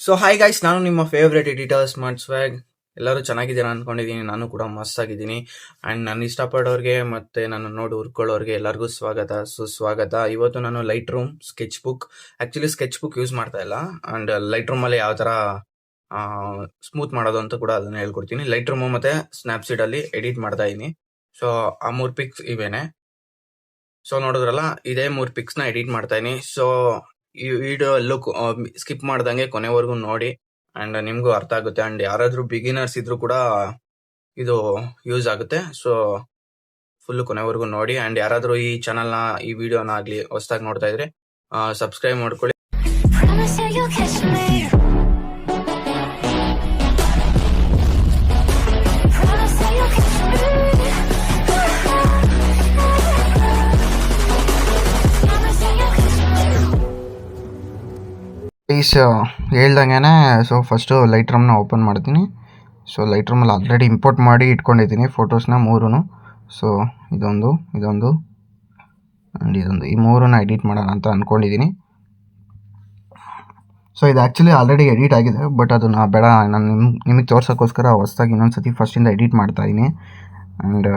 So hi guys, ನಾನು ನಿಮ್ಮ favourite editor smart ಸ್ವ್ಯಾಗ್. ಎಲ್ಲರೂ ಚೆನ್ನಾಗಿದ್ದೀರಾ ಅನ್ಕೊಂಡಿದ್ದೀನಿ. ನಾನು ಕೂಡ ಮಸ್ತಾಗಿದ್ದೀನಿ. ಆ್ಯಂಡ್ ನಾನು ಇಷ್ಟಪಡೋರಿಗೆ ಮತ್ತು ನನ್ನ ನೋಡಿ ಹುರ್ಕೊಳ್ಳೋರಿಗೆ ಎಲ್ಲರಿಗೂ ಸುಸ್ವಾಗತ. ಇವತ್ತು ನಾನು light room sketch book use ಮಾಡ್ತಾ ಇಲ್ಲ. ಆ್ಯಂಡ್ ಲೈಟ್ ರೂಮಲ್ಲಿ ಯಾವ ಥರ ಸ್ಮೂತ್ ಮಾಡೋದು ಅಂತ ಕೂಡ ಅದನ್ನು ಹೇಳ್ಕೊಡ್ತೀನಿ. ಲೈಟ್ ರೂಮು ಮತ್ತು ಸ್ನ್ಯಾಪ್ಸೀಡಲ್ಲಿ ಎಡಿಟ್ ಮಾಡ್ತಾ ಇದ್ದೀನಿ. ಸೊ ಆ 3 ಪಿಕ್ಸ್ ಇವೇನೆ. ಸೊ ನೋಡಿದ್ರಲ್ಲ, ಇದೇ 3 ಪಿಕ್ಸ್ನ ಎಡಿಟ್ ಮಾಡ್ತಾ ಇದೀನಿ. ಸೊ ಈ ವಿಡಿಯೋ ಎಲ್ಲೂ ಸ್ಕಿಪ್ ಮಾಡ್ದಂಗೆ ಕೊನೆವರೆಗೂ ನೋಡಿ, ಅಂಡ್ ನಿಮ್ಗೂ ಅರ್ಥ ಆಗುತ್ತೆ. ಅಂಡ್ ಯಾರಾದ್ರೂ ಬಿಗಿನರ್ಸ್ ಇದ್ರು ಕೂಡ ಇದು ಯೂಸ್ ಆಗುತ್ತೆ. ಸೊ ಫುಲ್ ಕೊನೆವರೆಗೂ ನೋಡಿ. ಅಂಡ್ ಯಾರಾದ್ರೂ ಈ ಚಾನಲ್ನ ಈ ವಿಡಿಯೋನ ಆಗ್ಲಿ ಹೊಸದಾಗಿ ನೋಡ್ತಾ ಇದ್ರೆ ಸಬ್ಸ್ಕ್ರೈಬ್ ಮಾಡ್ಕೊಳ್ಳಿ. ಹೇಳ್ದಂಗೆ ಸೊ ಫಸ್ಟು ಲೈಟ್ ರೂಮ್ನ ಓಪನ್ ಮಾಡ್ತೀನಿ. ಸೊ ಲೈಟ್ ರೂಮಲ್ಲಿ ಆಲ್ರೆಡಿ ಇಂಪೋರ್ಟ್ ಮಾಡಿ ಇಟ್ಕೊಂಡಿದ್ದೀನಿ ಫೋಟೋಸ್ನ 3. ಸೊ ಇದೊಂದು ಆ್ಯಂಡ್ ಇದೊಂದು, ಈ 3ನ ಎಡಿಟ್ ಮಾಡೋಣ ಅಂತ ಅಂದ್ಕೊಂಡಿದ್ದೀನಿ. ಸೊ ಇದು ಆ್ಯಕ್ಚುಲಿ ಆಲ್ರೆಡಿ ಎಡಿಟ್ ಆಗಿದೆ, ಬಟ್ ಅದು ಬೇಡ, ನಾನು ನಿಮಗೆ ತೋರ್ಸೋಕ್ಕೋಸ್ಕರ ಹೊಸದಾಗಿ ಇನ್ನೊಂದು ಸತಿ ಫಸ್ಟಿಂದ ಎಡಿಟ್ ಮಾಡ್ತಾಯಿದ್ದೀನಿ. ಆ್ಯಂಡ್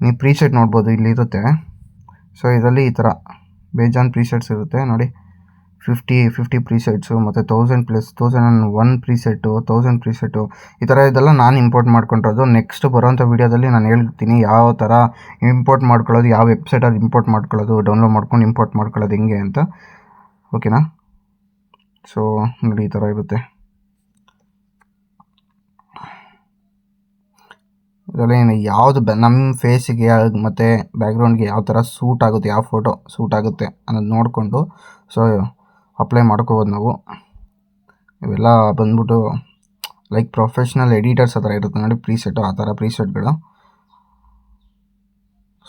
ನೀವು ಪ್ರೀಸೆಟ್ ನೋಡ್ಬೋದು, ಇಲ್ಲಿರುತ್ತೆ. ಸೊ ಇದರಲ್ಲಿ ಈ ಥರ ಬೇಜಾನ್ ಪ್ರೀಸೆಟ್ಸ್ ಇರುತ್ತೆ ನೋಡಿ. 50 ಪ್ರೀಸೆಟ್ಸು ಮತ್ತು 1001 ಪ್ರೀಸೆಟ್ಟು, 1000 ಪ್ರೀಸೆಟ್ಟು, ಈ ಥರ ಇದೆಲ್ಲ ನಾನು ಇಂಪೋರ್ಟ್ ಮಾಡ್ಕೊಂಡಿರೋದು. ನೆಕ್ಸ್ಟ್ ಬರೋಂಥ ವೀಡಿಯೋದಲ್ಲಿ ನಾನು ಹೇಳ್ತೀನಿ ಯಾವ ಥರ ಇಂಪೋರ್ಟ್ ಮಾಡ್ಕೊಳ್ಳೋದು, ಯಾವ ವೆಬ್ಸೈಟಲ್ಲಿ ಇಂಪೋರ್ಟ್ ಮಾಡ್ಕೊಳ್ಳೋದು, ಡೌನ್ಲೋಡ್ ಮಾಡ್ಕೊಂಡು ಇಂಪೋರ್ಟ್ ಮಾಡ್ಕೊಳ್ಳೋದು ಹೆಂಗೆ ಅಂತ. ಓಕೆನಾ? ಸೊ ನೋಡಿ, ಈ ಥರ ಇರುತ್ತೆ. ಇದರಲ್ಲಿ ಯಾವುದು ನಮ್ಮ ಫೇಸಿಗೆ ಮತ್ತು ಬ್ಯಾಕ್ಗ್ರೌಂಡ್ಗೆ ಯಾವ ಥರ ಸೂಟ್ ಆಗುತ್ತೆ, ಯಾವ ಫೋಟೋ ಸೂಟ್ ಆಗುತ್ತೆ ಅನ್ನೋದು ನೋಡಿಕೊಂಡು ಸೊ ಅಪ್ಲೈ ಮಾಡ್ಕೋಬೋದು ನಾವು. ಇವೆಲ್ಲ ಬಂದ್ಬಿಟ್ಟು ಲೈಕ್ ಪ್ರೊಫೆಷ್ನಲ್ ಎಡಿಟರ್ಸ್ ಆ ಥರ ಇರುತ್ತೆ ನೋಡಿ, ಪ್ರೀಸೆಟ್ಟು, ಆ ಥರ ಪ್ರೀಸೆಟ್ಗಳು.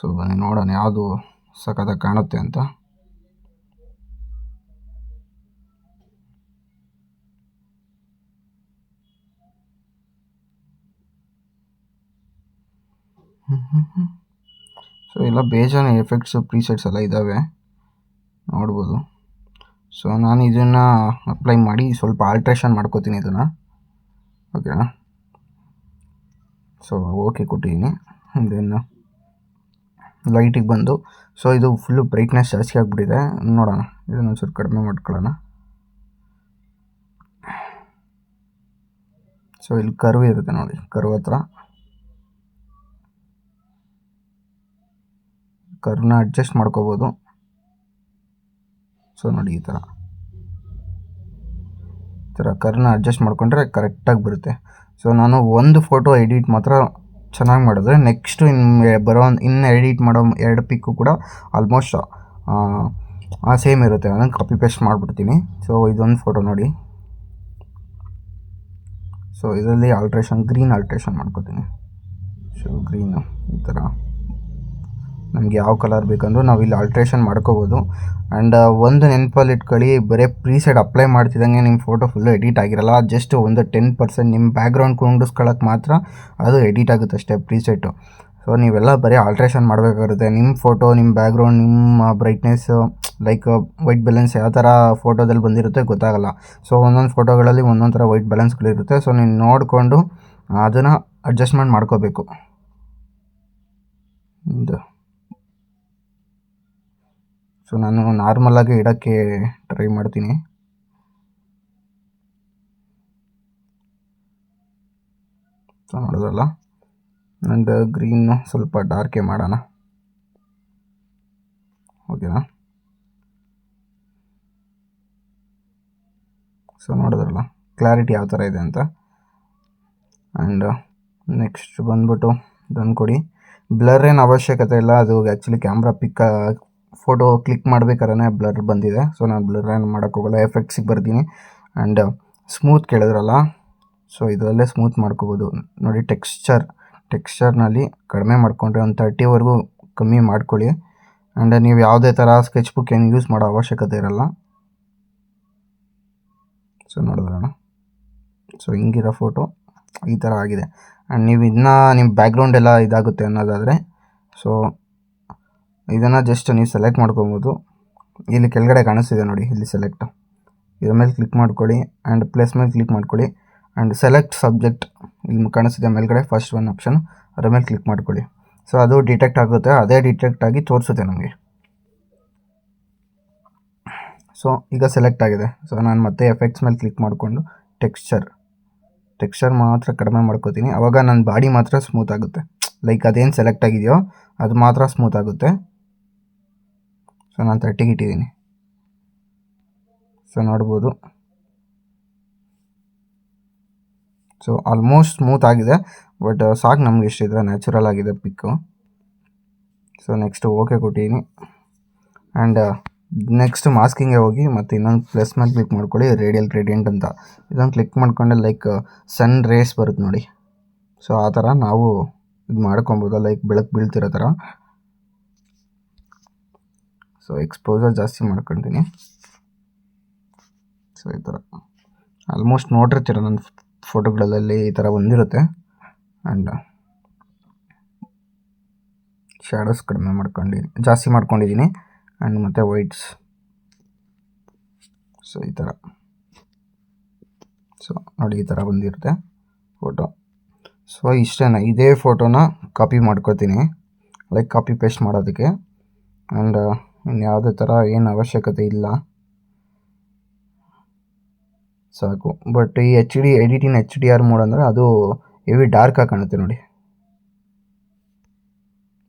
ಸೊ ನೋಡೋಣ ಯಾವುದು ಸಖತ್ತಾಗಿ ಕಾಣುತ್ತೆ ಅಂತ. ಸೊ ಎಲ್ಲ ಬೇಜಾನ ಎಫೆಕ್ಟ್ಸು ಪ್ರೀಸೆಟ್ಸ್ ಎಲ್ಲ ಇದ್ದಾವೆ, ನೋಡ್ಬೋದು. ಸೊ ನಾನು ಇದನ್ನು ಅಪ್ಲೈ ಮಾಡಿ ಸ್ವಲ್ಪ ಆಲ್ಟ್ರೇಷನ್ ಮಾಡ್ಕೋತೀನಿ ಇದನ್ನು. ಓಕೆನಾ? ಸೊ ಓಕೆ ಕೊಟ್ಟಿದ್ದೀನಿ. ದೆನ್ ಲೈಟಿಗೆ ಬಂದು, ಸೊ ಇದು ಫುಲ್ಲು ಬ್ರೈಟ್ನೆಸ್ ಜಾಸ್ತಿ ಆಗಿಬಿಟ್ಟಿದೆ. ನೋಡೋಣ, ಇದನ್ನು ಸ್ವಲ್ಪ ಕಡಿಮೆ ಮಾಡ್ಕೊಳ್ಳೋಣ. ಸೊ ಇಲ್ಲಿ ಕರ್ವ್ ಇರುತ್ತೆ ನೋಡಿ, ಕರ್ವ್ ಹತ್ರ ಕರ್ವ್ನ ಅಡ್ಜಸ್ಟ್ ಮಾಡ್ಕೋಬೋದು. ಸೊ ನೋಡಿ, ಈ ಥರ ಕರ್ವ್ನ ಅಡ್ಜಸ್ಟ್ ಮಾಡಿಕೊಂಡ್ರೆ ಕರೆಕ್ಟಾಗಿ ಬರುತ್ತೆ. ಸೊ ನಾನು ಒಂದು ಫೋಟೋ ಎಡಿಟ್ ಮಾತ್ರ ಚೆನ್ನಾಗಿ ಮಾಡಿದ್ರೆ, ನೆಕ್ಸ್ಟು ಇನ್ನು ಎಡಿಟ್ ಮಾಡೋ 2 ಪಿಕ್ಕು ಕೂಡ ಆಲ್ಮೋಸ್ಟ್ ಸೇಮ್ ಇರುತ್ತೆ. ಅದನ್ನು ಕಾಪಿ ಪೇಸ್ಟ್ ಮಾಡಿಬಿಡ್ತೀನಿ. ಸೊ ಇದೊಂದು ಫೋಟೋ ನೋಡಿ. ಸೊ ಇದರಲ್ಲಿ ಗ್ರೀನ್ ಆಲ್ಟ್ರೇಷನ್ ಮಾಡ್ಕೋತೀನಿ. ಸೊ ಗ್ರೀನು ಈ ಥರ ನಮಗೆ ಯಾವ ಕಲರ್ ಬೇಕಂದ್ರೂ ನಾವು ಇಲ್ಲಿ ಆಲ್ಟ್ರೇಷನ್ ಮಾಡ್ಕೋಬೋದು. ಆ್ಯಂಡ್ ಒಂದು ನೆನಪಲ್ಲಿ ಇಟ್ಕೊಳ್ಳಿ, ಬರೀ ಪ್ರೀಸೆಟ್ ಅಪ್ಲೈ ಮಾಡ್ತಿದ್ದಂಗೆ ನಿಮ್ಮ ಫೋಟೋ ಫುಲ್ಲು ಎಡಿಟ್ ಆಗಿರಲ್ಲ. ಜಸ್ಟ್ ಒಂದು 10% ನಿಮ್ಮ ಬ್ಯಾಕ್ಗ್ರೌಂಡ್ ಕುಂಡಿಸ್ಕೊಳ್ಳೋಕೆ ಮಾತ್ರ ಅದು ಎಡಿಟ್ ಆಗುತ್ತೆ ಅಷ್ಟೇ ಪ್ರೀಸೆಟ್ಟು. ಸೊ ನೀವೆಲ್ಲ ಬರೀ ಆಲ್ಟ್ರೇಷನ್ ಮಾಡಬೇಕಾಗುತ್ತೆ. ನಿಮ್ಮ ಫೋಟೋ, ನಿಮ್ಮ ಬ್ಯಾಕ್ಗ್ರೌಂಡ್, ನಿಮ್ಮ ಬ್ರೈಟ್ನೆಸ್ಸು, ಲೈಕ್ ವೈಟ್ ಬ್ಯಾಲೆನ್ಸ್ ಯಾವ ಥರ ಫೋಟೋದಲ್ಲಿ ಬಂದಿರುತ್ತೆ ಗೊತ್ತಾಗಲ್ಲ. ಸೊ ಒಂದೊಂದು ಫೋಟೋಗಳಲ್ಲಿ ಒಂದೊಂದು ಥರ ವೈಟ್ ಬ್ಯಾಲೆನ್ಸ್ಗಳಿರುತ್ತೆ. ಸೊ ನೀವು ನೋಡಿಕೊಂಡು ಅದನ್ನು ಅಡ್ಜಸ್ಟ್ಮೆಂಟ್ ಮಾಡ್ಕೋಬೇಕು. ಸೊ ನಾನು ನಾರ್ಮಲಾಗಿ ಇಡೋಕ್ಕೆ ಟ್ರೈ ಮಾಡ್ತೀನಿ. ಸೊ ನೋಡೋದಲ್ಲ, ಆ್ಯಂಡ್ ಗ್ರೀನು ಸ್ವಲ್ಪ ಡಾರ್ಕೇ ಮಾಡೋಣ. ಓಕೆನಾ? ಸೊ ನೋಡೋದ್ರಲ್ಲ ಕ್ಲಾರಿಟಿ ಯಾವ ಥರ ಇದೆ ಅಂತ. ಆ್ಯಂಡ್ ನೆಕ್ಸ್ಟ್ ಬಂದ್ಬಿಟ್ಟು ಇದನ್ನು ಕೊಡಿ. ಬ್ಲರ್ ಏನು ಅವಶ್ಯಕತೆ ಇಲ್ಲ, ಅದು ಆ್ಯಕ್ಚುಲಿ ಕ್ಯಾಮ್ರಾ ಫೋಟೋ ಕ್ಲಿಕ್ ಮಾಡ್ಬೇಕಾದ್ರೆ ಬ್ಲರ್ ಬಂದಿದೆ. ಸೊ ನಾನು ಬ್ಲರ್ ಏನು ಮಾಡೋಕ್ಕೋಗಲ್ಲ, ಎಫೆಕ್ಟ್ಸಿಗೆ ಬರ್ತೀನಿ. ಆ್ಯಂಡ್ ಸ್ಮೂತ್ ಕೇಳಿದ್ರಲ್ಲ, ಸೊ ಇದರಲ್ಲೇ ಸ್ಮೂತ್ ಮಾಡ್ಕೋಬೋದು ನೋಡಿ. ಟೆಕ್ಸ್ಚರ್ನಲ್ಲಿ ಕಡಿಮೆ ಮಾಡಿಕೊಂಡ್ರೆ ಒಂದು 30ವರೆಗೂ ಕಮ್ಮಿ ಮಾಡ್ಕೊಳ್ಳಿ. ಆ್ಯಂಡ್ ನೀವು ಯಾವುದೇ ಥರ ಸ್ಕೆಚ್ ಬುಕ್ ಏನು ಯೂಸ್ ಮಾಡೋ ಅವಶ್ಯಕತೆ ಇರಲ್ಲ. ಸೊ ನೋಡಿದ್ರಲ್ಲ, ಸೊ ಹಿಂಗಿರೋ ಫೋಟೋ ಈ ಥರ ಆಗಿದೆ. ಆ್ಯಂಡ್ ನೀವು ಇನ್ನೂ ನಿಮ್ಮ ಬ್ಯಾಕ್ಗ್ರೌಂಡ್ ಎಲ್ಲ ಇದಾಗುತ್ತೆ ಅನ್ನೋದಾದರೆ ಸೊ ಇದನ್ನು ಜಸ್ಟ್ ನೀವು ಸೆಲೆಕ್ಟ್ ಮಾಡ್ಕೊಬೋದು. ಇಲ್ಲಿ ಕೆಳಗಡೆ ಕಾಣಿಸ್ತಿದೆ ನೋಡಿ, ಇಲ್ಲಿ ಸೆಲೆಕ್ಟ್. ಇದ್ರ ಮೇಲೆ ಕ್ಲಿಕ್ ಮಾಡ್ಕೊಳ್ಳಿ ಆ್ಯಂಡ್ ಪ್ಲಸ್ ಮೇಲೆ ಕ್ಲಿಕ್ ಮಾಡ್ಕೊಳ್ಳಿ ಆ್ಯಂಡ್ ಸೆಲೆಕ್ಟ್ ಸಬ್ಜೆಕ್ಟ್ ಇಲ್ಲಿ ಕಾಣಿಸ್ತಿದೆ ಮೇಲ್ಗಡೆ ಫಸ್ಟ್ ಒನ್ ಆಪ್ಷನ್, ಅದರ ಮೇಲೆ ಕ್ಲಿಕ್ ಮಾಡ್ಕೊಳ್ಳಿ. ಸೊ ಅದು ಡಿಟೆಕ್ಟ್ ಆಗುತ್ತೆ, ಅದೇ ಡಿಟೆಕ್ಟ್ ಆಗಿ ತೋರಿಸುತ್ತೆ ನಮಗೆ. ಸೊ ಈಗ ಸೆಲೆಕ್ಟ್ ಆಗಿದೆ. ಸೊ ನಾನು ಮತ್ತೆ ಎಫೆಕ್ಟ್ಸ್ ಮೇಲೆ ಕ್ಲಿಕ್ ಮಾಡಿಕೊಂಡು ಟೆಕ್ಸ್ಚರ್ ಮಾತ್ರ ಕಡಿಮೆ ಮಾಡ್ಕೋತೀನಿ. ಆವಾಗ ನನ್ನ ಬಾಡಿ ಮಾತ್ರ ಸ್ಮೂತ್ ಆಗುತ್ತೆ, ಲೈಕ್ ಅದೇನು ಸೆಲೆಕ್ಟ್ ಆಗಿದೆಯೋ ಅದು ಮಾತ್ರ ಸ್ಮೂತ್ ಆಗುತ್ತೆ. ಸೊ ನಾನು 30ಗೆ ಇಟ್ಟಿದ್ದೀನಿ. ಸೊ ನೋಡ್ಬೋದು, ಸೊ ಆಲ್ಮೋಸ್ಟ್ ಸ್ಮೂತ್ ಆಗಿದೆ. ಬಟ್ ಸಾಕು ನಮ್ಗೆ ಇಷ್ಟಿದ್ರೆ ನ್ಯಾಚುರಲ್ ಆಗಿದೆ ಪಿಕ್ಕು. ಸೊ ನೆಕ್ಸ್ಟ್ ಓಕೆ ಕೊಟ್ಟಿದ್ದೀನಿ. ಆ್ಯಂಡ್ ನೆಕ್ಸ್ಟ್ ಮಾಸ್ಕಿಂಗ್ಗೆ ಹೋಗಿ ಮತ್ತು ಇನ್ನೊಂದು ಪ್ಲಸ್ ಮೇಲೆ ಕ್ಲಿಕ್ ಮಾಡ್ಕೊಳ್ಳಿ, ರೇಡಿಯಲ್ ಗ್ರೇಡಿಯಂಟ್ ಅಂತ. ಇದೊಂದು ಕ್ಲಿಕ್ ಮಾಡ್ಕೊಂಡೆ ಲೈಕ್ ಸನ್ ರೇಸ್ ಬರುತ್ತೆ ನೋಡಿ. ಸೊ ಆ ಥರ ನಾವು ಇದು ಮಾಡ್ಕೊಬೋದು, ಲೈಕ್ ಬೆಳಕು ಬೀಳ್ತಿರೋ ಥರ. ಸೊ ಎಕ್ಸ್ಪೋಸರ್ ಜಾಸ್ತಿ ಮಾಡ್ಕೊತೀನಿ. ಸೊ ಈ ಥರ ಆಲ್ಮೋಸ್ಟ್ ನೋಡಿರ್ತೀರ ನನ್ನ ಫೋಟೋಗಳಲ್ಲಿ ಈ ಥರ ಬಂದಿರುತ್ತೆ. ಆ್ಯಂಡ್ ಶ್ಯಾಡೋಸ್ ಜಾಸ್ತಿ ಮಾಡ್ಕೊಂಡಿದ್ದೀನಿ. ಆ್ಯಂಡ್ ಮತ್ತು ವೈಟ್ಸ್. ಸೊ ಈ ಥರ, ಸೊ ನೋಡಿ ಈ ಥರ ಬಂದಿರುತ್ತೆ ಫೋಟೋ. ಸೊ ಇಷ್ಟೇ, ಇದೇ ಫೋಟೋನ ಕಾಪಿ ಮಾಡ್ಕೋತೀನಿ, ಲೈಕ್ ಕಾಪಿ ಪೇಸ್ಟ್ ಮಾಡೋದಕ್ಕೆ. ಆ್ಯಂಡ್ ಇನ್ಯಾವುದೇ ಥರ ಏನು ಅವಶ್ಯಕತೆ ಇಲ್ಲ, ಸಾಕು. ಬಟ್ ಈ ಎಡಿಟಿಂಗ್ HDR ಮೋಡ್ ಅಂದರೆ ಅದು ಹೆವಿ ಡಾರ್ಕಾಗಿ ಕಾಣುತ್ತೆ ನೋಡಿ,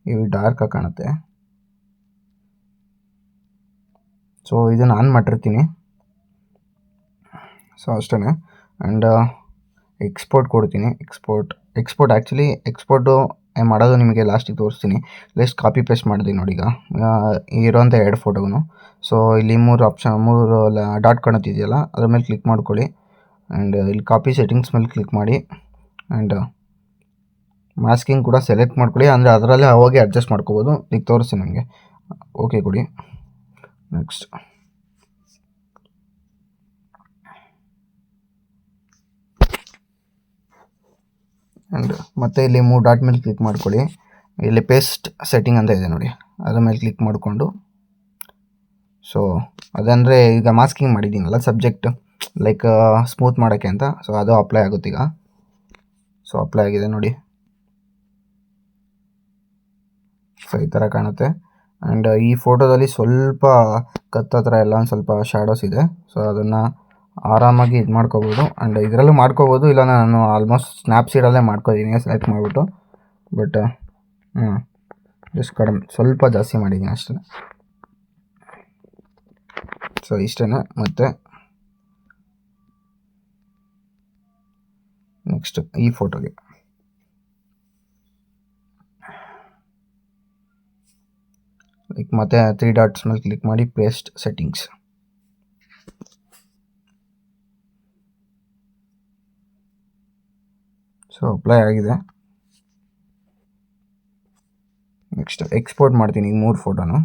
ಹೆವಿ ಡಾರ್ಕಾಗಿ ಕಾಣುತ್ತೆ. ಸೊ ಇದನ್ನು ಆನ್ ಮಾಡಿರ್ತೀನಿ. ಸೊ ಅಷ್ಟೇ. ಆ್ಯಂಡ್ ಎಕ್ಸ್ಪೋರ್ಟ್ ಕೊಡ್ತೀನಿ. ಎಕ್ಸ್ಪೋರ್ಟ್ ಆ್ಯಕ್ಚುಲಿ ಎಕ್ಸ್ಪೋರ್ಟು ಮಾಡೋದು ನಿಮಗೆ ಲಾಸ್ಟಿಗೆ ತೋರಿಸ್ತೀನಿ. ಲಿಸ್ಟ್ ಕಾಪಿ ಪೇಸ್ಟ್ ಮಾಡಿದ್ದೀನಿ ನೋಡಿ ಈಗ ಇರೋಂಥ 2 ಫೋಟೋಗೂ. ಸೊ ಇಲ್ಲಿ 3 ಡಾಟ್ ಕಾಣುತ್ತಿದೆಯಲ್ಲ, ಅದ್ರ ಮೇಲೆ ಕ್ಲಿಕ್ ಮಾಡ್ಕೊಳ್ಳಿ. ಆ್ಯಂಡ್ ಇಲ್ಲಿ ಕಾಪಿ ಸೆಟ್ಟಿಂಗ್ಸ್ ಮೇಲೆ ಕ್ಲಿಕ್ ಮಾಡಿ. ಆ್ಯಂಡ್ ಮಾಸ್ಕಿಂಗ್ ಕೂಡ ಸೆಲೆಕ್ಟ್ ಮಾಡ್ಕೊಳ್ಳಿ, ಅಂದರೆ ಅದರಲ್ಲೇ ಅವಾಗೆ ಅಡ್ಜಸ್ಟ್ ಮಾಡ್ಕೋಬೋದು. ಈಗ ತೋರಿಸ್ತೀನಿ ನನಗೆ. ಓಕೆ ಕೊಡಿ. ನೆಕ್ಸ್ಟ್ ಆ್ಯಂಡ್ ಮತ್ತೆ ಇಲ್ಲಿ 3 ಡಾಟ್ ಮೇಲೆ ಕ್ಲಿಕ್ ಮಾಡ್ಕೊಳ್ಳಿ. ಇಲ್ಲಿ ಪೇಸ್ಟ್ ಸೆಟ್ಟಿಂಗ್ ಅಂತ ಇದೆ ನೋಡಿ, ಅದ್ರ ಮೇಲೆ ಕ್ಲಿಕ್ ಮಾಡಿಕೊಂಡು. ಸೊ ಅದಂದರೆ ಈಗ ಮಾಸ್ಕಿಂಗ್ ಮಾಡಿದ್ದೀನಲ್ಲ ಸಬ್ಜೆಕ್ಟ್, ಲೈಕ್ ಸ್ಮೂತ್ ಮಾಡೋಕ್ಕೆ ಅಂತ. ಸೊ ಅದು ಅಪ್ಲೈ ಆಗುತ್ತೆ ಈಗ. ಸೊ ಅಪ್ಲೈ ಆಗಿದೆ ನೋಡಿ. ಸೊ ಈ ಥರ ಕಾಣುತ್ತೆ. ಆ್ಯಂಡ್ ಈ ಫೋಟೋದಲ್ಲಿ ಸ್ವಲ್ಪ ಕತ್ತತ್ರ ಎಲ್ಲ ಒಂದು ಸ್ವಲ್ಪ ಶ್ಯಾಡೋಸ್ ಇದೆ. ಸೊ ಅದನ್ನು ಆರಾಮಾಗಿ ಇದು ಮಾಡ್ಕೋಬೋದು. ಆ್ಯಂಡ್ ಇದರಲ್ಲೂ ಮಾಡ್ಕೋಬೋದು, ಇಲ್ಲ ನಾನು ಆಲ್ಮೋಸ್ಟ್ ಸ್ನ್ಯಾಪ್ಸೀಡಲ್ಲೇ ಮಾಡ್ಕೋತೀನಿ ಸೆಲೆಕ್ಟ್ ಮಾಡಿಬಿಟ್ಟು. ಬಟ್ ಜಸ್ಟ್ ಕಡಿಮೆ ಸ್ವಲ್ಪ ಜಾಸ್ತಿ ಮಾಡಿದ್ದೀನಿ ಅಷ್ಟೇ. ಸೊ ಇಷ್ಟೇ. ಮತ್ತು ನೆಕ್ಸ್ಟ್ ಈ ಫೋಟೋಗೆ ಲೈಕ್ ಮತ್ತೆ 3 ಡಾಟ್ಸ್ ಮೇಲೆ ಕ್ಲಿಕ್ ಮಾಡಿ ಪೇಸ್ಟ್ ಸೆಟ್ಟಿಂಗ್ಸ್. ಸೊ ಅಪ್ಲೈ ಆಗಿದೆ. ನೆಕ್ಸ್ಟ್ ಎಕ್ಸ್ಪೋರ್ಟ್ ಮಾಡ್ತೀನಿ ಈ 3 ಫೋಟೋನು.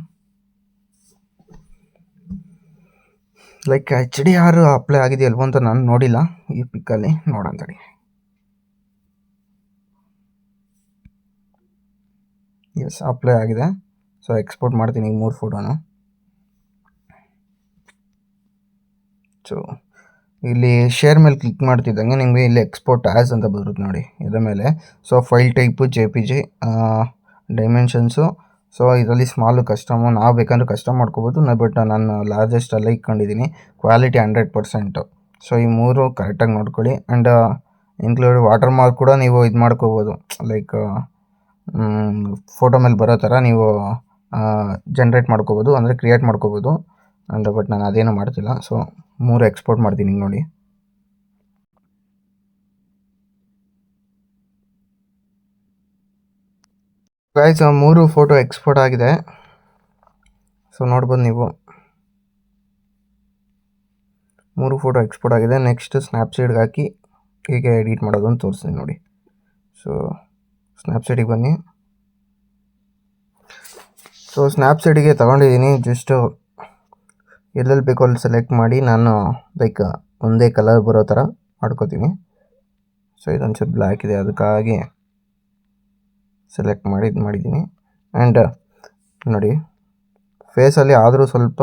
ಲೈಕ್ HDR ಅಪ್ಲೈ ಆಗಿದೆಯಲ್ವ ಅಂತ ನಾನು ನೋಡಿಲ್ಲ ಈ ಪಿಕ್ಕಲ್ಲಿ, ನೋಡಂತಡಿ. ಎಸ್ ಅಪ್ಲೈ ಆಗಿದೆ. ಸೊ ಎಕ್ಸ್ಪೋರ್ಟ್ ಮಾಡ್ತೀನಿ ಈ 3 ಫೋಟೋನು. ಸೊ ಇಲ್ಲಿ ಶೇರ್ ಮೇಲೆ ಕ್ಲಿಕ್ ಮಾಡ್ತಿದ್ದಂಗೆ ನಿಮಗೆ ಇಲ್ಲಿ ಎಕ್ಸ್ಪೋರ್ಟ್ ಆ್ಯಸ್ ಅಂತ ಬರುತ್ತೆ ನೋಡಿ ಇದರ ಮೇಲೆ. So file type JPG, dimensions. So ಇದರಲ್ಲಿ ಸ್ಮಾಲು ಕಸ್ಟಮು, ನಾವು ಬೇಕಂದ್ರೆ ಕಸ್ಟಮ್ ಮಾಡ್ಕೋಬೋದು. ಬಟ್ ನಾನು ಲಾರ್ಜೆಸ್ಟ್ ಎಲ್ಲ ಇಟ್ಕೊಂಡಿದ್ದೀನಿ. ಕ್ವಾಲಿಟಿ 100%. ಸೊ ಈ 3 ಕರೆಕ್ಟಾಗಿ ನೋಡ್ಕೊಳ್ಳಿ. ಆ್ಯಂಡ್ ಇನ್ಕ್ಲೂಡ್ ವಾಟರ್ ಮಾರ್ಕ್ ಕೂಡ ನೀವು ಇದು ಮಾಡ್ಕೋಬೋದು, ಲೈಕ್ ಫೋಟೋ ಮೇಲೆ ಬರೋ ಥರ ನೀವು ಜನ್ರೇಟ್ ಮಾಡ್ಕೋಬೋದು, ಅಂದರೆ ಕ್ರಿಯೇಟ್ ಮಾಡ್ಕೋಬೋದು. ಆ್ಯಂಡ್ ಬಟ್ ನಾನು ಅದೇನು ಮಾಡ್ತಿಲ್ಲ. ಸೊ 3 ಎಕ್ಸ್ಪೋರ್ಟ್ ಮಾಡ್ತೀನಿ ಈಗ ನೋಡಿ. ಗೈಸ್ 3 ಫೋಟೋ ಎಕ್ಸ್ಪೋರ್ಟ್ ಆಗಿದೆ. ಸೊ ನೋಡ್ಬೋದು ನೀವು 3 ಫೋಟೋ ಎಕ್ಸ್ಪೋರ್ಟ್ ಆಗಿದೆ. ನೆಕ್ಸ್ಟ್ ಸ್ನ್ಯಾಪ್ಸೀಡ್ಗೆ ಹಾಕಿ ಹೇಗೆ ಎಡಿಟ್ ಮಾಡೋದು ಅಂತ ತೋರಿಸ್ತೀನಿ ನೋಡಿ. ಸೊ ಸ್ನ್ಯಾಪ್ಸೀಡಿಗೆ ಬನ್ನಿ. ಸೊ ಸ್ನ್ಯಾಪ್ಸೀಡಿಗೆ ತೊಗೊಂಡಿದ್ದೀನಿ. ಜಸ್ಟು ಎಲ್ಲೆಲ್ಲಿ ಬೇಕೋ ಅಲ್ಲಿ ಸೆಲೆಕ್ಟ್ ಮಾಡಿ ನಾನು ಲೈಕ್ ಒಂದೇ ಕಲರ್ ಬರೋ ಥರ ಮಾಡ್ಕೋತೀನಿ. ಸೊ ಇದೊಂಚೂರು ಬ್ಲ್ಯಾಕ್ ಇದೆ, ಅದಕ್ಕಾಗಿ ಸೆಲೆಕ್ಟ್ ಮಾಡಿ ಇದು ಮಾಡಿದ್ದೀನಿ. ಆ್ಯಂಡ್ ನೋಡಿ ಫೇಸಲ್ಲಿ ಆದರೂ ಸ್ವಲ್ಪ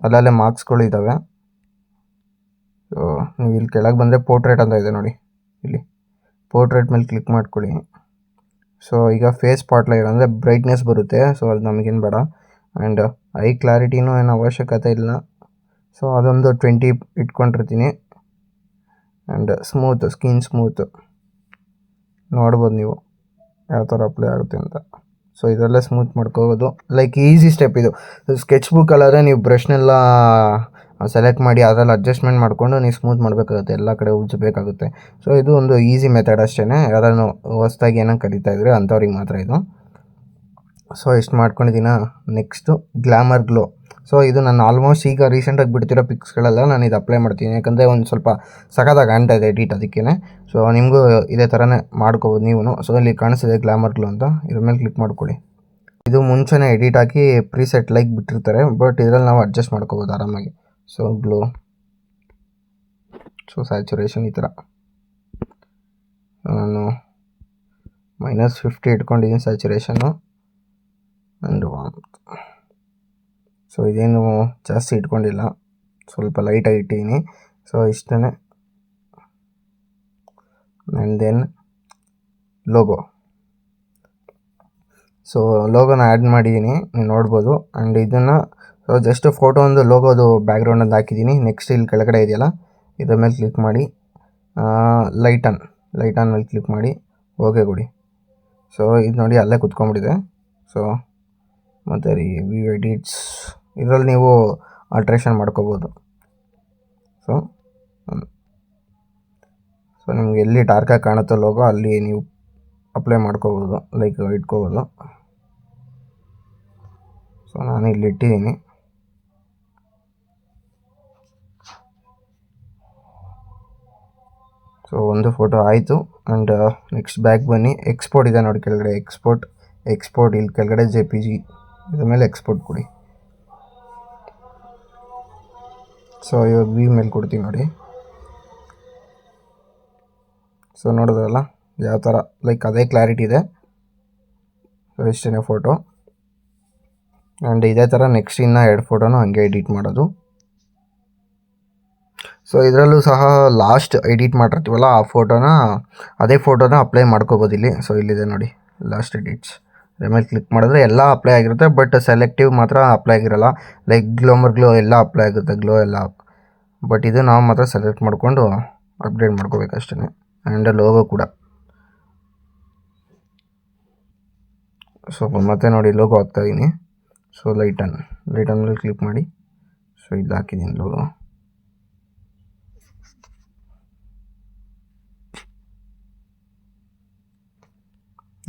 ಅಲ್ಲಲ್ಲೇ ಮಾರ್ಕ್ಸ್ಗಳು ಇದ್ದಾವೆ. ನೀವು ಇಲ್ಲಿ ಕೆಳಗೆ ಬಂದರೆ ಪೋರ್ಟ್ರೇಟ್ ಅಂತ ಇದೆ ನೋಡಿ, ಇಲ್ಲಿ ಪೋರ್ಟ್ರೇಟ್ ಮೇಲೆ ಕ್ಲಿಕ್ ಮಾಡ್ಕೊಳ್ಳಿ. ಸೊ ಈಗ ಫೇಸ್ ಸ್ಪಾಟ್ಲೈಟ್ ಅಂದರೆ ಬ್ರೈಟ್ನೆಸ್ ಬರುತ್ತೆ, ಸೊ ಅದು ನಮಗೇನು ಬೇಡ. ಆ್ಯಂಡ್ ಐ ಕ್ಲಾರಿಟಿನೂ ಏನು ಅವಶ್ಯಕತೆ ಇಲ್ಲ, ಸೊ ಅದೊಂದು 20 ಇಟ್ಕೊಂಡಿರ್ತೀನಿ. ಆ್ಯಂಡ್ ಸ್ಕಿನ್ ಸ್ಮೂತ್ ನೋಡ್ಬೋದು ನೀವು ಯಾವ ಥರ ಅಪ್ಲೈ ಆಗುತ್ತೆ ಅಂತ. ಸೊ ಇದರಲ್ಲೇ ಸ್ಮೂತ್ ಮಾಡ್ಕೋಬೋದು, ಲೈಕ್ ಈಸಿ ಸ್ಟೆಪ್ ಇದು. ಸ್ಕೆಚ್ ಬುಕ್ಕಲ್ಲಾದರೆ ನೀವು ಬ್ರಷ್ನೆಲ್ಲ ಸೆಲೆಕ್ಟ್ ಮಾಡಿ ಅದರಲ್ಲಿ ಅಡ್ಜಸ್ಟ್ಮೆಂಟ್ ಮಾಡಿಕೊಂಡು ನೀವು ಸ್ಮೂತ್ ಮಾಡಬೇಕಾಗುತ್ತೆ, ಎಲ್ಲ ಕಡೆ ಉಜ್ಜಬೇಕಾಗುತ್ತೆ. ಸೊ ಇದು ಒಂದು ಈಸಿ ಮೆಥಡ್ ಅಷ್ಟೇ, ಯಾರನ್ನು ಹೊಸ್ದಾಗಿ ಏನೋ ಕಲಿತಾ ಇದ್ರೆ ಅಂಥವ್ರಿಗೆ ಮಾತ್ರ ಇದು. ಸೊ ಇಷ್ಟು ಮಾಡ್ಕೊಂಡಿದ್ದೀನ. Next glamour glow. ಸೊ ಇದು ನಾನು ಆಲ್ಮೋಸ್ಟ್ ಈಗ ರೀಸೆಂಟಾಗಿ ಬಿಡ್ತಿರೋ ಪಿಕ್ಸ್ಗಳೆಲ್ಲ ನಾನು ಇದು ಅಪ್ಲೈ ಮಾಡ್ತೀನಿ, ಯಾಕಂದರೆ ಒಂದು ಸ್ವಲ್ಪ ಸಖತ್ತಾಗಿ ಕಾಣ್ತಾ ಇದೆ ಎಡಿಟ್, ಅದಕ್ಕೇ. ಸೊ ನಿಮಗೂ ಇದೇ ಥರನೇ ಮಾಡ್ಕೋಬೋದು ನೀವು. ಸೊ ಇಲ್ಲಿ ಕಾಣಿಸ್ತಿದೆ ಗ್ಲಾಮರ್ ಗ್ಲೋ ಅಂತ, ಇದ್ರ ಮೇಲೆ ಕ್ಲಿಕ್ ಮಾಡ್ಕೊಳ್ಳಿ. ಇದು ಮುಂಚೆನೇ ಎಡಿಟ್ ಹಾಕಿ ಪ್ರೀಸೆಟ್ ಲೈಕ್ ಬಿಟ್ಟಿರ್ತಾರೆ, ಬಟ್ ಇದರಲ್ಲಿ ನಾವು ಅಡ್ಜಸ್ಟ್ ಮಾಡ್ಕೋಬೋದು ಆರಾಮಾಗಿ. ಸೊ ಗ್ಲೋ, ಸೊ ಸ್ಯಾಚುರೇಷನ್ ಈ ಥರ ನಾನು -50 ಇಟ್ಕೊಂಡಿದ್ದೀನಿ ಸ್ಯಾಚುರೇಷನ್ನು. ಆ್ಯಂಡ್ ಸೊ ಇದೇನು ಜಾಸ್ತಿ ಇಟ್ಕೊಂಡಿಲ್ಲ, ಸ್ವಲ್ಪ ಲೈಟಾಗಿ ಇಟ್ಟಿದ್ದೀನಿ. ಸೊ ಇಷ್ಟೇ. And then logo. ಸೊ ಲೋಗೋನ ಆ್ಯಡ್ ಮಾಡಿದ್ದೀನಿ, ನೀವು ನೋಡ್ಬೋದು. ಆ್ಯಂಡ್ ಇದನ್ನು ಸೊ ಜಸ್ಟ್ ಫೋಟೋ ಒಂದು ಲೋಗೋದು ಬ್ಯಾಕ್ಗ್ರೌಂಡಲ್ಲಿ ಹಾಕಿದ್ದೀನಿ. ನೆಕ್ಸ್ಟ್ ಇಲ್ಲಿ ಕೆಳಗಡೆ ಇದೆಯಲ್ಲ, ಇದ್ರ ಮೇಲೆ ಕ್ಲಿಕ್ ಮಾಡಿ ಲೈಟನ್ ಮೇಲೆ ಕ್ಲಿಕ್ ಮಾಡಿ ಓಕೆ ಕೊಡಿ. ಸೊ ಇದು ನೋಡಿ ಅಲ್ಲೇ ಕುತ್ಕೊಂಡ್ಬಿಟ್ಟಿದೆ. ಸೊ ಮತ್ತು ವ್ಯೂ ಎಡಿಟ್ಸ್ ಇದರಲ್ಲಿ ನೀವು ಆಲ್ಟ್ರೇಷನ್ ಮಾಡ್ಕೋಬೋದು. ಸೊ ನಿಮ್ಗೆ ಎಲ್ಲಿ ಡಾರ್ಕಾಗಿ ಕಾಣುತ್ತೋ ಲೋಗೋ ಅಲ್ಲಿ ನೀವು ಅಪ್ಲೈ ಮಾಡ್ಕೋಬೋದು, ಲೈಕ್ ಇಟ್ಕೋಬೋದು. ಸೊ ನಾನು ಇಲ್ಲಿ ಇಟ್ಟಿದ್ದೀನಿ. ಸೊ ಒಂದು ಫೋಟೋ ಆಯಿತು. ಆ್ಯಂಡ್ ನೆಕ್ಸ್ಟ್ ಬ್ಯಾಕ್ ಬನ್ನಿ. ಎಕ್ಸ್ಪೋರ್ಟ್ ಇದೆ ನೋಡಿ ಕೆಳಗಡೆ, ಎಕ್ಸ್ಪೋರ್ಟ್ ಇಲ್ಲಿ ಕೆಳಗಡೆ JPG ಇದ್ರ ಮೇಲೆ ಎಕ್ಸ್ಪೋರ್ಟ್ ಕೊಡಿ. ಸೊ ಇವಾಗ ವ್ಯೂ ಮೇಲೆ ಕೊಡ್ತೀನಿ ನೋಡಿ. ಸೊ ನೋಡಿದ್ರಲ್ಲ ಯಾವ ಥರ, ಲೈಕ್ ಅದೇ ಕ್ಲಾರಿಟಿ ಇದೆ. ಸೊ ಇಷ್ಟೇ ಫೋಟೋ. ಆ್ಯಂಡ್ ಇದೇ ಥರ ನೆಕ್ಸ್ಟ್ ಇನ್ನೂ 2 ಫೋಟೋನು ಹಂಗೆ ಎಡಿಟ್ ಮಾಡೋದು. ಸೊ ಇದರಲ್ಲೂ ಸಹ ಲಾಸ್ಟ್ ಎಡಿಟ್ ಮಾಡಿರ್ತೀವಲ್ಲ ಆ ಫೋಟೋನ, ಅದೇ ಫೋಟೋನ ಅಪ್ಲೈ ಮಾಡ್ಕೋಬೋದು ಇಲ್ಲಿ. ಸೊ ಇಲ್ಲಿದೆ ನೋಡಿ ಲಾಸ್ಟ್ ಎಡಿಟ್ಸ್, ಅದ್ರ ಮೇಲೆ ಕ್ಲಿಕ್ ಮಾಡಿದ್ರೆ ಎಲ್ಲ ಅಪ್ಲೈ ಆಗಿರುತ್ತೆ, ಬಟ್ ಸೆಲೆಕ್ಟಿವ್ ಮಾತ್ರ ಅಪ್ಲೈ ಆಗಿರಲ್ಲ. ಲೈಕ್ ಗ್ಲೋ ಎಲ್ಲ ಅಪ್ಲೈ ಆಗುತ್ತೆ, ಗ್ಲೋ ಎಲ್ಲ. ಬಟ್ ಇದು ನಾವು ಮಾತ್ರ ಸೆಲೆಕ್ಟ್ ಮಾಡಿಕೊಂಡು ಅಪ್ಡೇಟ್ ಮಾಡ್ಕೋಬೇಕಷ್ಟೇ. ಆ್ಯಂಡ್ ಲೋಗೋ ಕೂಡ. ಸೊ ಮತ್ತೆ ನೋಡಿ ಲೋಗೋ ಹಾಕ್ತಾಯಿದ್ದೀನಿ. ಸೊ ಲೈಟನ್ ಮೇಲೆ ಕ್ಲಿಕ್ ಮಾಡಿ, ಸೊ ಇದು ಹಾಕಿದ್ದೀನಿ ಲೋಗೋ.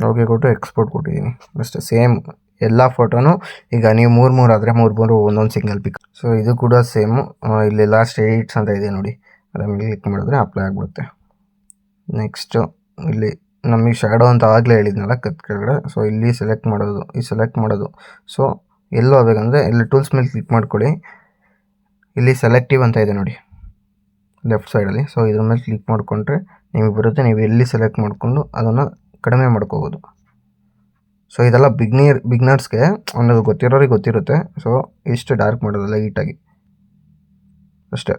ಓಕೆ ಕೊಟ್ಟು ಎಕ್ಸ್ಪೋರ್ಟ್ ಕೊಟ್ಟಿದ್ದೀನಿ ಅಷ್ಟೇ. ಸೇಮ್ ಎಲ್ಲ ಫೋಟೋನು ಈಗ ನೀವು 3 ಆದರೆ 3 ಒಂದೊಂದು ಸಿಂಗಲ್ ಪಿಕ್. ಸೊ ಇದು ಕೂಡ ಸೇಮು. ಇಲ್ಲಿ ಲಾಸ್ಟ್ ಎಡಿಟ್ಸ್ ಅಂತ ಇದೆ ನೋಡಿ, ಅದರ ಮೇಲೆ ಕ್ಲಿಕ್ ಮಾಡಿದ್ರೆ ಅಪ್ಲೈ ಆಗಿಬಿಡುತ್ತೆ. ನೆಕ್ಸ್ಟು ಇಲ್ಲಿ ನಮಗೆ ಶ್ಯಾಡೋ ಅಂತ ಆಗಲೇ ಹೇಳಿದ್ನಲ್ಲ ಕೆಳಗಡೆ. ಸೊ ಇಲ್ಲಿ ಸೆಲೆಕ್ಟ್ ಮಾಡೋದು. ಸೊ ಎಲ್ಲೋ ಆಗಬೇಕಂದ್ರೆ ಇಲ್ಲಿ ಟೂಲ್ಸ್ ಮೇಲೆ ಕ್ಲಿಕ್ ಮಾಡ್ಕೊಳ್ಳಿ. ಇಲ್ಲಿ ಸೆಲೆಕ್ಟಿವ್ ಅಂತ ಇದೆ ನೋಡಿ ಲೆಫ್ಟ್ ಸೈಡಲ್ಲಿ. ಸೊ ಇದ್ರ ಮೇಲೆ ಕ್ಲಿಕ್ ಮಾಡಿಕೊಂಡ್ರೆ ನಿಮಗೆ ಬರುತ್ತೆ. ನೀವು ಎಲ್ಲಿ ಸೆಲೆಕ್ಟ್ ಮಾಡಿಕೊಂಡು ಅದನ್ನು ಕಡಿಮೆ ಮಾಡ್ಕೋಬೋದು. ಸೊ ಇದೆಲ್ಲ ಬಿಗ್ನರ್ಸ್ಗೆ ಒಂದು ಗೊತ್ತಿರೋರಿಗೆ ಗೊತ್ತಿರುತ್ತೆ. ಸೊ ಇಷ್ಟು ಡಾರ್ಕ್ ಮಾಡೋದು ಲೈಟಾಗಿ ಅಷ್ಟೇ.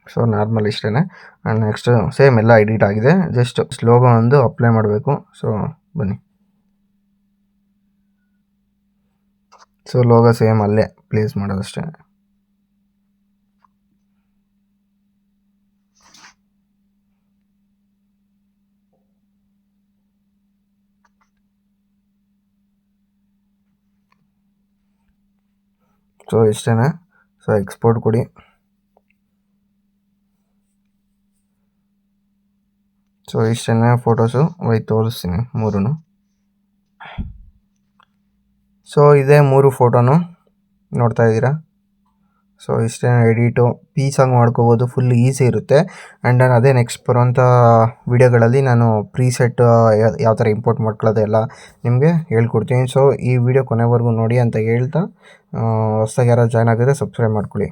ಸೊ ನಾರ್ಮಲ್ ಇಷ್ಟೇ. ಆ್ಯಂಡ್ ನೆಕ್ಸ್ಟ್ ಸೇಮ್ ಎಲ್ಲ ಎಡಿಟ್ ಆಗಿದೆ, ಜಸ್ಟ್ ಲೋಗೋ ಒಂದು ಅಪ್ಲೈ ಮಾಡಬೇಕು. ಸೊ ಬನ್ನಿ. ಸೊ ಲೋಗೋ ಸೇಮ್ ಅಲ್ಲೇ ಪ್ಲೇಸ್ ಮಾಡೋದಷ್ಟೇ. ಸೊ ಇಷ್ಟೇ. ಸೊ ಎಕ್ಸ್ಪೋರ್ಟ್ ಕೊಡಿ. ಸೊ ಇಷ್ಟೇ ಫೋಟೋಸು ತೋರಿಸ್ತೀನಿ 3. ಸೊ ಇದೇ 3 ಫೋಟೋನು ನೋಡ್ತಾ ಇದ್ದೀರಾ. ಸೊ ಇಷ್ಟೇ ಎಡಿಟು ಪೀಸಾಗಿ ಮಾಡ್ಕೋಬೋದು, ಫುಲ್ ಈಸಿ ಇರುತ್ತೆ. ಆ್ಯಂಡ್ ಅದೇ ನೆಕ್ಸ್ಟ್ ಬರೋಂಥ ವೀಡಿಯೋಗಳಲ್ಲಿ ನಾನು ಪ್ರೀಸೆಟ್ ಯಾವ ಥರ ಇಂಪೋರ್ಟ್ ಮಾಡ್ಕೊಳ್ಳೋದು ಎಲ್ಲ ನಿಮಗೆ ಹೇಳ್ಕೊಡ್ತೀನಿ. ಸೊ ಈ ವಿಡಿಯೋ ಕೊನೆವರೆಗೂ ನೋಡಿ ಅಂತ ಹೇಳ್ತಾ, ಹೊಸ್ದಾಗಿ ಯಾರು ಜಾಯ್ನ್ ಆಗಿದ್ರೆ ಸಬ್ಸ್ಕ್ರೈಬ್ ಮಾಡ್ಕೊಳ್ಳಿ.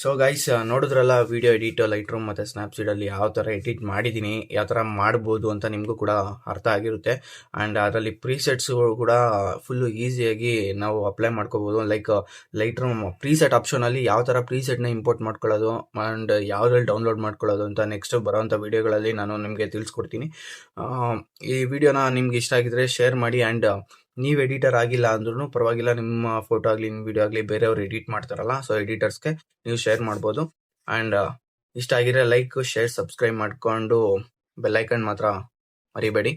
ಸೊ ಗೈಸ್, ನೋಡಿದ್ರಲ್ಲ ವಿಡಿಯೋ ಎಡಿಟ್ ಲೈಟ್ ರೂಮ್ ಮತ್ತು ಸ್ನ್ಯಾಪ್ಸೀಡಲ್ಲಿ ಯಾವ ಥರ ಎಡಿಟ್ ಮಾಡಿದ್ದೀನಿ, ಯಾವ ಥರ ಮಾಡ್ಬೋದು ಅಂತ ನಿಮಗೂ ಕೂಡ ಅರ್ಥ ಆಗಿರುತ್ತೆ. ಆ್ಯಂಡ್ ಅದರಲ್ಲಿ ಪ್ರೀಸೆಟ್ಸ್ಗಳು ಕೂಡ ಫುಲ್ಲು ಈಸಿಯಾಗಿ ನಾವು ಅಪ್ಲೈ ಮಾಡ್ಕೋಬೋದು. ಲೈಟ್ ರೂಮ್ ಪ್ರೀಸೆಟ್ ಆಪ್ಷನಲ್ಲಿ ಯಾವ ಥರ ಪ್ರೀಸೆಟ್ನ ಇಂಪೋರ್ಟ್ ಮಾಡ್ಕೊಳ್ಳೋದು ಆ್ಯಂಡ್ ಯಾವುದ್ರಲ್ಲಿ ಡೌನ್ಲೋಡ್ ಮಾಡ್ಕೊಳ್ಳೋದು ಅಂತ ನೆಕ್ಸ್ಟ್ ಬರೋವಂಥ ವಿಡಿಯೋಗಳಲ್ಲಿ ನಾನು ನಿಮಗೆ ತಿಳಿಸ್ಕೊಡ್ತೀನಿ. ಈ ವಿಡಿಯೋನ ನಿಮ್ಗೆ ಇಷ್ಟ ಆಗಿದ್ರೆ ಶೇರ್ ಮಾಡಿ. ಆ್ಯಂಡ್ ನೀವು ಎಡಿಟರ್ ಆಗಿಲ್ಲ ಅಂದ್ರೂ ಪರವಾಗಿಲ್ಲ, ನಿಮ್ಮ ಫೋಟೋ ಆಗಲಿ ನಿಮ್ಮ ವಿಡಿಯೋ ಆಗಲಿ ಬೇರೆಯವ್ರು ಎಡಿಟ್ ಮಾಡ್ತಾರಲ್ಲ, ಸೊ ಎಡಿಟರ್ಸ್ಗೆ ನೀವು ಶೇರ್ ಮಾಡ್ಬೋದು. ಆ್ಯಂಡ್ ಇಷ್ಟ ಆಗಿದ್ರೆ ಲೈಕ್, ಶೇರ್, ಸಬ್ಸ್ಕ್ರೈಬ್ ಮಾಡಿಕೊಂಡು ಬೆಲ್ಲೈಕನ್ ಮಾತ್ರ ಮರಿಬೇಡಿ.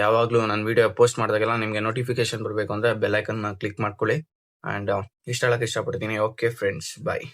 ಯಾವಾಗಲೂ ನಾನು ವಿಡಿಯೋ ಪೋಸ್ಟ್ ಮಾಡಿದಾಗೆಲ್ಲ ನಿಮಗೆ ನೋಟಿಫಿಕೇಶನ್ ಬರಬೇಕು ಅಂದರೆ ಬೆಲ್ಲೈಕನ್ನ ಕ್ಲಿಕ್ ಮಾಡ್ಕೊಳ್ಳಿ. ಆ್ಯಂಡ್ ಇಷ್ಟ ಹೇಳೋಕ್ಕೆ ಇಷ್ಟಪಡ್ತೀನಿ. ಓಕೆ ಫ್ರೆಂಡ್ಸ್, ಬಾಯ್.